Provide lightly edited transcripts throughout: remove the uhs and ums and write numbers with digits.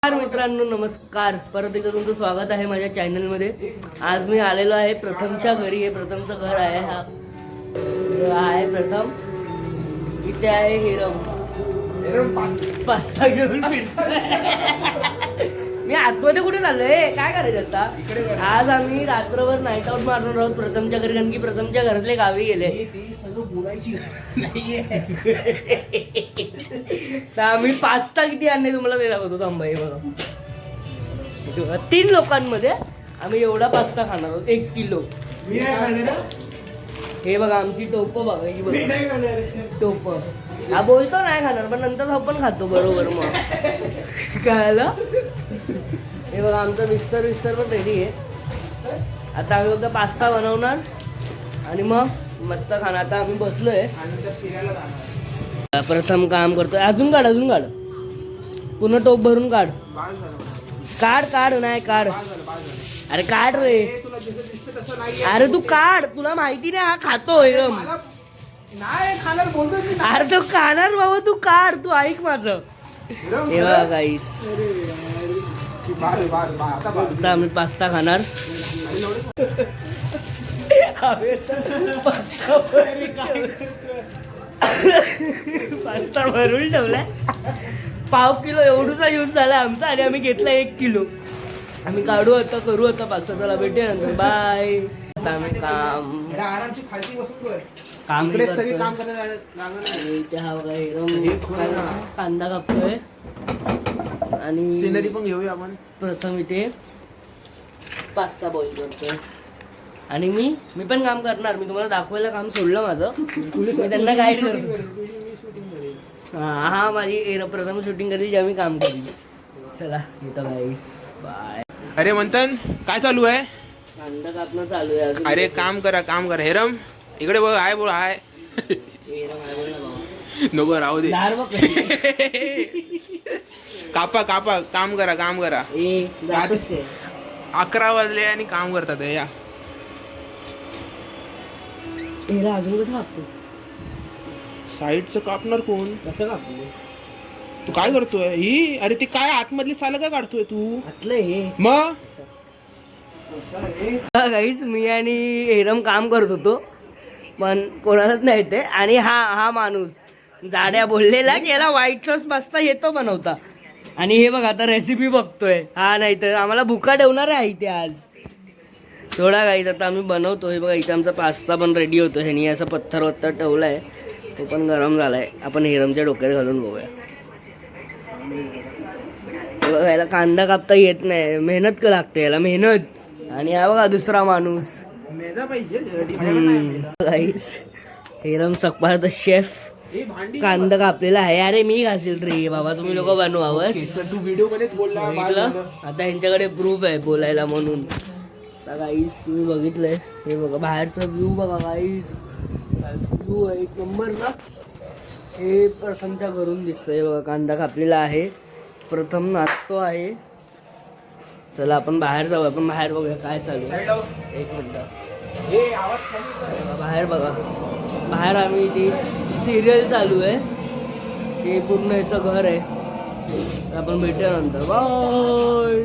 मित्रांनो नमस्कार, परत एकदा तुमचं स्वागत आहे माझ्या चॅनलमध्ये. आज मी आलेलो आहे प्रथमच्या घरी. हे प्रथमचं घर आहे. हा आहे प्रथम. इथे आहे हिरम पास्ता घेऊन मी आतमध्ये कुठे चाललोय, काय करायचं आता. आज आम्ही रात्रभर नाईट आउट मारणार आहोत प्रथमच्या घरी, कारण की प्रथमच्या घरातले गावी गेले. तर आम्ही पास्ता किती आणले तुम्हाला ते दाखवतो. थांबाई बघा, 3 लोकांमध्ये आम्ही एवढा पास्ता खाणार आहोत. 1 किलो. हे बघा आमची टोप बघा, ही बघा टोप. हा बोलतो नाही खाणार, पण नंतर हा पण खातो बरोबर. मग कळलं. हे बघा आमचं बिस्तर पण रेडी आहे. आता आम्ही फक्त पास्ता बनवणार आणि मग मस्त खाणार. आता आम्ही बसलोय, प्रथम काम करतोय. अजून काढ पूर्ण टोप भरून काढ नाही काढ. अरे काढ रे, अरे तू काढ. तुला माहिती नाही हा खातोय. अरे तो खाणार बाबा, तू काढ. तू ऐक माझं. हे बघा गाईस, आता आम्ही पास्ता खाणार. पास्ता भरून ठेवलाय. 1/2 किलो एवढूचा यूज झाला आमचा, आणि आम्ही घेतला 1 किलो. आम्ही काढू आता, करू आता पास्ता. चला भेटूया नंतर, बाय. आता आम्ही काम कांदा कापतोय आणि सिनरी पण घेऊया आपण. प्रथम इथे पास्ता बॉईल करतोय आणि मी पण काम करणार. मी तुम्हाला दाखवायला काम सोडलं माझं, मी त्यांना गाईड करतो. हा माझी प्रथम शूटिंग करेल, जेव्हा मी काम करेल. चला येतो गाईस, बाय. अरे मंथन, काय चालू आहे? कांदा कापणं चालू आहे. अरे काम करा. हेरम इकडे बघ. आहे बोल. आहे नको राहू दे. कापा काम करा. 11 वाजले आणि काम करतात. या अजून कसं कापतो? साईडचं कापणार कोण? कसं कापतो तू? काय करतोय ही? अरे ते काय आतमधली सालं काय काढतोय तू? आतलं हे मग काहीच. मी आणि हेरम काम करत होतो, पण कोणालाच नाही ते. आणि हा माणूस जाड्या बोललेला की याला व्हाईट सॉस पास्ता येतो बनवता. आणि हे बघ आता रेसिपी बघतोय. हा नाही तर आम्हाला भुका ठेवणार आहे इथे आज. थोडा काहीच आता आम्ही बनवतोय. बघा इथे आमचा पास्ता पण रेडी होतो. ह्यानी असा पत्थर ठेवलाय, तो पण गरम झालाय. आपण हिरमच्या डोक्यात घालून बघूया. बघा याला कांदा कापता येत नाही, मेहनत लागते याला, मेहनत. आणि हा बघा दुसरा माणूस हिरम सकपाळचा शेफ कांदा कापलेला आहे. अरे मी घासेल रे बाबा, तुम्ही लोक बनवा बस. तू व्हिडिओ मध्येच बोलला. आता यांच्याकडे प्रूफ आहे बोलायला म्हणून. गाईस तुम्ही बघितलंय, हे बघा बाहेरचा व्ह्यू बघा गाईस. व्ह्यू आहे एक नंबर ना. हे प्रथमच्या घरून दिसतंय बघा. कांदा कापलेला आहे, प्रथम नाचतो आहे. चला आपण बाहेर जाऊ. आपण बाहेर बघूया काय चालू आहे. 1 मिनिट. बाहेर बघा, बाहेर आम्ही ती सिरियल चालू आहे. हे पूर्ण याचं घर आहे. आपण भेटूया नंतर, बाय.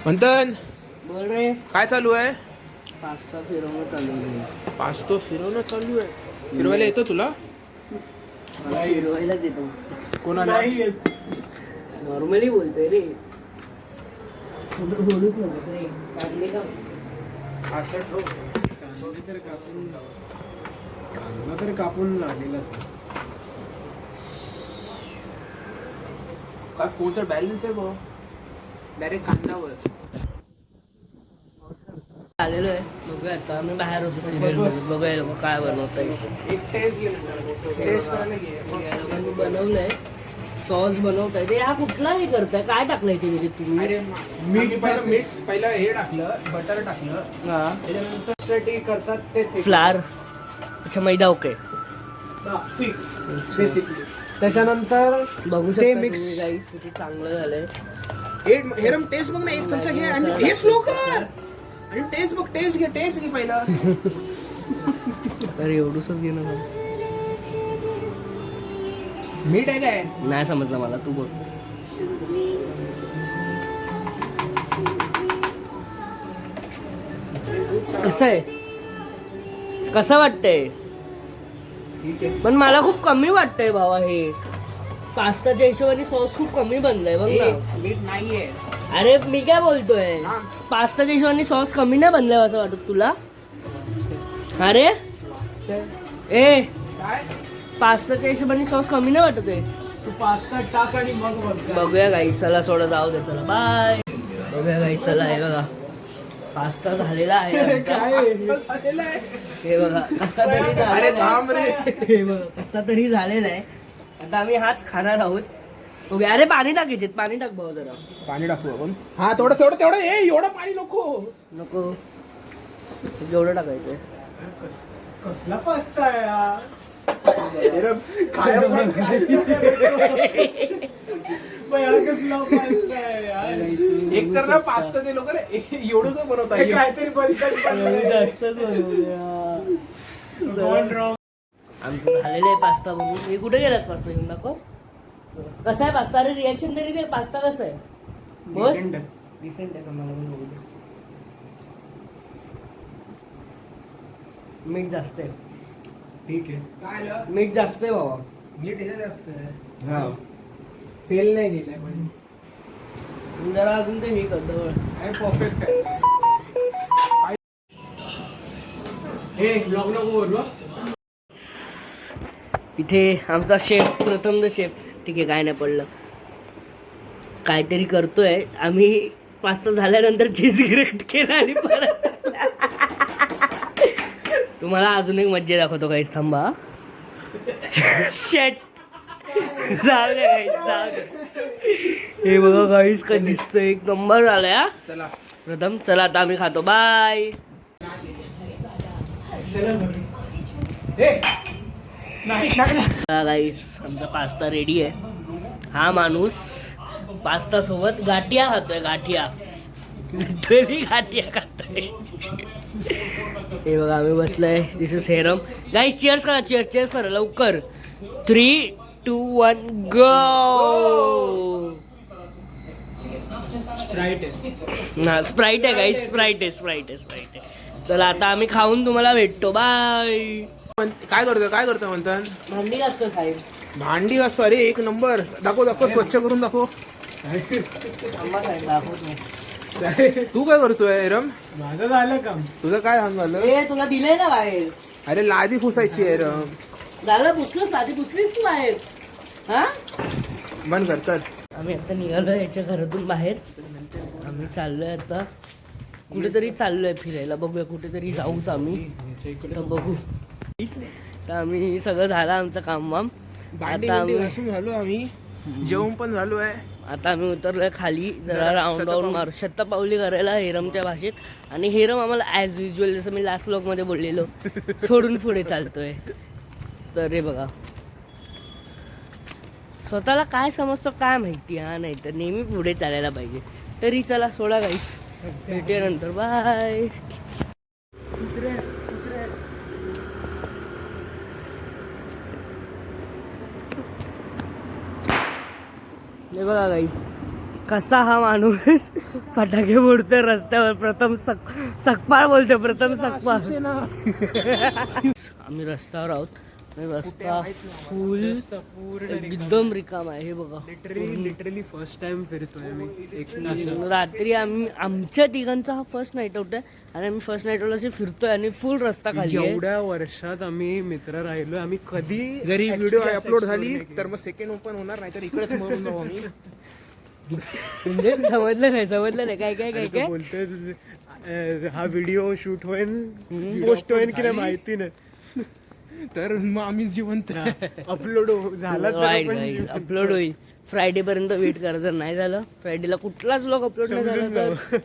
मंथन बोल रे, काय चालू आहे? पास्ता फिरवणं चालू आहे. पास्ता फिरवणं चालू आहे. फिरवायला येतो तुला? मला फिरवायलाच येतो. कोणाला? नॉर्मली बोलतोय रे, बोलूच नकोस रे. काढले का कांदा तरी कापून झालेला काय फोनचा बॅलन्स आहे बघ. डायरेक्ट कांदावर आलेलो आहे. बघूया आता आम्ही बाहेर होतो सिरियल मध्ये. बघूया लोक काय बनवताय. एक टेस्ट घे. टेस्ट करायला घे. लोकांनी बनवलंय, सॉस बनवताय. ते हा कुठला हे करताय, काय टाकलंय त्याच्यात तुम्ही? अरे मीठ पहिलं हे टाकलं, बटर टाकलं. हा साठी करतात ते फ्लार. अच्छा मैदा. ओके. बेसिकली त्याच्यानंतर बघू ते शकता मिक्स तुम्ही गाईस किती चांगलं झालंय. हेरम टेस्ट बघ ना. 1 चमचा घे आणि हे स्लो कर. आणि टेस्ट बघ. टेस्ट घे पहिला. अरे एवढूसच घे ना. मीठ आहे काय? नाही समजलं मला, तू बघ. कसं आहे कसं वाटतंय ठीक आहे. पण मला खूप कमी वाटतंय भावा हे पास्ताच्या हिशोबाने सॉस खूप कमी बनलाय बघ ना. मीठ नाहीये. अरे मी काय बोलतोय हा. पास्ताच्या हिशोबाने सॉस कमी नाही बनलाय असं वाटत तुला अरे ए काय पास्ताच्या हिशोबाने सॉस कमी नाही वाटत आहे तू पास्ता टाक आणि मग बघ. बघूया गाईस चला सोडा जाऊ दे चला बाय बघूया गाईस चला हे बघा पास्ता झालेला आहे आमचा. झालेलं आहे. हे बघा कसा तरी अरे झालेला थांब रे. आहे. हे बघा कसा तरी झालेला आहे आता आम्ही हाच खाणार आहोत बघूया अरे पाणी टाकायचे पाणी टाक भाऊ जरा पाणी टाकू आपण. हा तेवढं एवढं पाणी नको. नको जेवढं टाकायचंय कसला पास्ता आहे हा? बाई, हा कसला पास्ता आहे यार? एक तर ना पास्ता ते लोक एवढंच बनवता हे काहीतरी बलकट बनलंय. जास्तच बनवूया. Gone wrong. आमचं झालेलं आहे पास्ता बघून मी कुठे गेलास पास्ता घेऊन दाखव कसा आहे पास्ता अरे रिॲक्शन तरी दे पास्ता कसा आहे बोल Decent आहे. डिसेंट आहे का मला पण बघू दे. मीठ जास्त आहे ठीक आहे. काय आलं? मीठ जास्त आहे बाबा मीठ ह्याच्यात जास्त आहे. हा फेल नाही गेलाय पण. जरा अजून ते हे करतो परफेक्ट आहे. हे ब्लॉग नको बोलू हा. इथे आमचा शेफ प्रथम शेफ ठीक आहे काय नाही पडलं काहीतरी करतोय आम्ही पास्ता झाल्यानंतर चीज ग्रेट केला आणि परत तुम्हाला अजून एक मज्जा दाखवतो काहीच थांबा शेट जाऊ दे guys, जाऊ दे हे बघा काहीच काय दिसतंय एक नंबर झालाय हा चला प्रथम चला आता आम्ही खातो बाय चला घरी. गाईस आमचा पास्ता रेडी आहे हा माणूस पास्ता सोबत गाठिया खातोय गाठिया लिटरली गाठिया खातोय हे बघा आम्ही बसलोय दिस इज हेरम गाईस चीयर्स करा चीयर्स करा लवकर 3, 2, 1 गो Sprite आहे. ना स्प्राईट आहे गाईस स्प्राईट आहे चला आता आम्ही खाऊन तुम्हाला भेटतो बाय काय करतोय म्हणतात भांडी असतो साहेब भांडी असतो. अरे एक नंबर. दाखव स्वच्छ करून दाखव. अम्मा साहेब दाखवतो तू काय करतोय रम? माझं झालं काम. तुझं काय काम झालं? ए तुला दिलंय ना बाहेर अरे लादी पुसायची आहे रम. झालं पुसलंस आधी पुसलीस तू बाहेर हा बंद कर. आम्ही आता निघालो याच्या घरातून बाहेर आम्ही चाललोय आता कुठेतरी चाललोय फिरायला बघूया कुठेतरी जाऊच आम्ही तर बघू तर आम्ही सगळं झालं आमचं काम वाम भांडी आता बिंडी आम्ही घासून झालो आम्ही. जेवण पण झालो आहे. आता आम्ही उतरलोय खाली जरा राऊंड राऊंड शतपावली. मारू शतपावली करायला हेरमच्या भाषेत आणि हेरम आम्हाला ॲज युजल जसं मी लास्ट ब्लॉगमध्ये बोललेलो सोडून पुढे चालतोय तर हे बघा स्वतःला काय समजतो काय माहिती हा नाही तर नेहमी पुढे चालायला पाहिजे तरी चला सोडा गाईस भेटूया नंतर बाय हे बघा गाईस कसा हा माणूस फटाके फोडतोय रस्त्यावर प्रथम सकपाळ बोलतोय प्रथम सकपाळ आम्ही रस्त्यावर आहोत आणि रस्ता फुल एकदम रिकाम आहे हे बघा लिटरली फर्स्ट टाइम फिरतोय आम्ही. रात्री आम्ही आमच्या तिघांचा हा फर्स्ट नाईट आउट आहे आणि आम्ही फर्स्ट नाईट आउट असे फिरतोय आणि फुल रस्ता खाली आहे एवढ्या वर्षात आम्ही मित्र राहिलो आम्ही कधी जरी व्हिडिओ अपलोड झाली तर मग सेकंड ओपन होणार नाही तर इकडेच मरून जाऊ आम्ही. म्हणजे समजलं नाही काय काय काय काय बोलतोय हा व्हिडिओ शूट होईल पोस्ट होईल की नाही माहिती नाही तर मग आम्हीच जिवंत अपलोड झाला तर अपलोड होईल फ्रायडे पर्यंत वेट करा जर नाही झालं फ्रायडेला कुठलाच व्लॉग अपलोड नाही झाला तर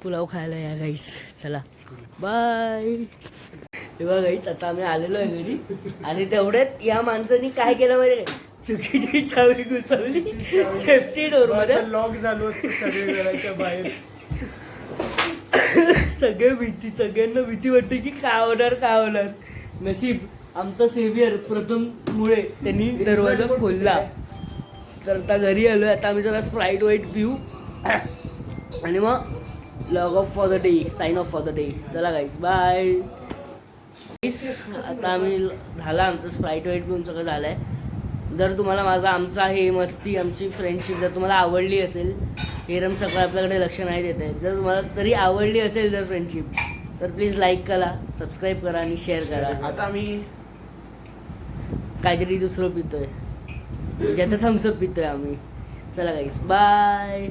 पुलाव खायला या गाईस चला बाय तेव्हा गाईस आता आम्ही आलेलो आहे घरी आणि तेवढ्यात या माणसानी काय केलं माहिती चुकीची चावी घुसवली सेफ्टी डोर मध्ये लॉक झालो असतो सगळे घराच्या बाहेर सगळ्यांना भीती वाटते की काय होणार नशीब आमचा सेव्हियर प्रथम मुळे त्यांनी दरवाजा खोलला तर आता घरी आलोय आता आम्ही जरा स्प्राईट वाईट पिऊ आणि मग log off for the day, sign off for the day. चला गाईस बाय. आता आम्ही झाला आमचं स्प्राईट वाईट पिऊन सगळं झालं आहे. जर तुम्हाला आमचा हे मस्ती आमची फ्रेंडशिप जर तुम्हाला आवडली असेल, हेरम सगळं आपल्याकडे लक्ष नाही देत आहे, जर तुम्हाला तरी आवडली असेल जर फ्रेंडशिप, तर प्लीज लाईक करा, सबस्क्राईब करा आणि शेअर करा. आता मी काहीतरी दुसरं पितोय, ज्याचं थम्सअप पितोय आम्ही. चला गाईस बाय.